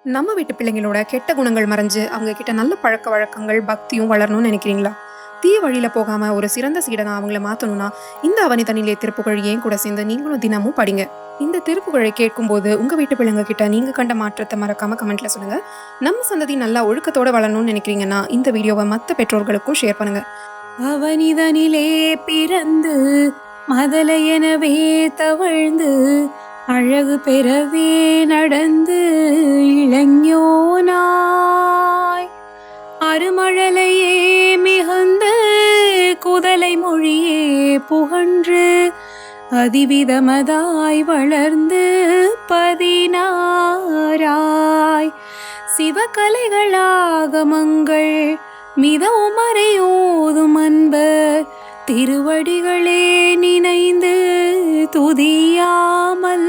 நம்ம வீட்டு பிள்ளைங்களோட கெட்ட குணங்கள் மறைஞ்சு அவங்க கிட்ட நல்ல பழக்க வழக்கங்கள் பக்தியும் வளரணும்னு நினைக்கிறீங்களா? தீய வழியில போகாம ஒரு சிறந்த சீடனா அவங்கள மாத்தணும்னா இந்த அவனிதனிலே திருப்புகழ் ஏன் கூட சேர்ந்து நீங்களும் தினமும் படிங்க. இந்த திருப்புகழை கேட்கும்போது உங்க வீட்டு பிள்ளைங்க கிட்ட நீங்க கண்ட மாற்றத்தை மறக்காம கமெண்ட்ல சொல்லுங்க. நம்ம சந்ததி நல்லா ஒழுக்கத்தோட வளரணும்னு நினைக்கிறீங்கன்னா இந்த வீடியோவை மற்ற பெற்றோர்களுக்கும் ஷேர் பண்ணுங்க. அவனிதனிலே பிறந்து மதலையெனவே தவழ்ந்து அழகு பெறவே நடந்து இளைஞனாய் அருமழலையே மிகுந்த குதலை மொழியே புகன்று அதிவிதமதாய் வளர்ந்து பதினாராய் சிவகலைகளாகமங்கள் மிதவும் மறையோதும் அன்பர் திருவடிகளே நினைந்து துதியாமல்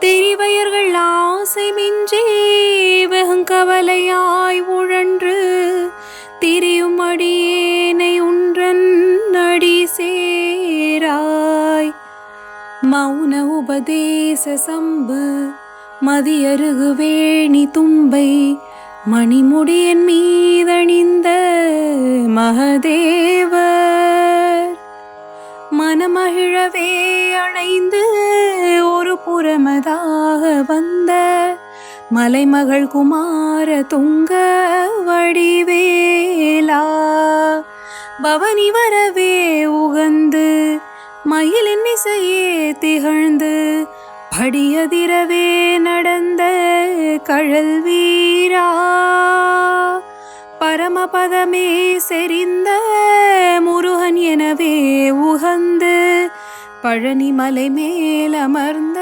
தெரிவயர்கள் ஆசை மின்றி வெகுங்கவலையாய் உழன்று திரியும் அடியேனை உன்றன் அடி சேராய் மௌன உபதேச சம்பு மதியருகு வேணி தும்பை மணிமுடியன் மீதணிந்த மகதேவர் மனமகிழவே அணைந்து ஒரு புறமதாக வந்த மலைமகள் குமார துங்க வடிவேலா பவனி வரவே உகந்து மயிலின் இசையே திகழ்ந்து படியதிரவே நடந்த கழல் வீரா பரமபதமே செறிந்த முருகன் எனவே உகந்து பழனி மலை மேல் அமர்ந்த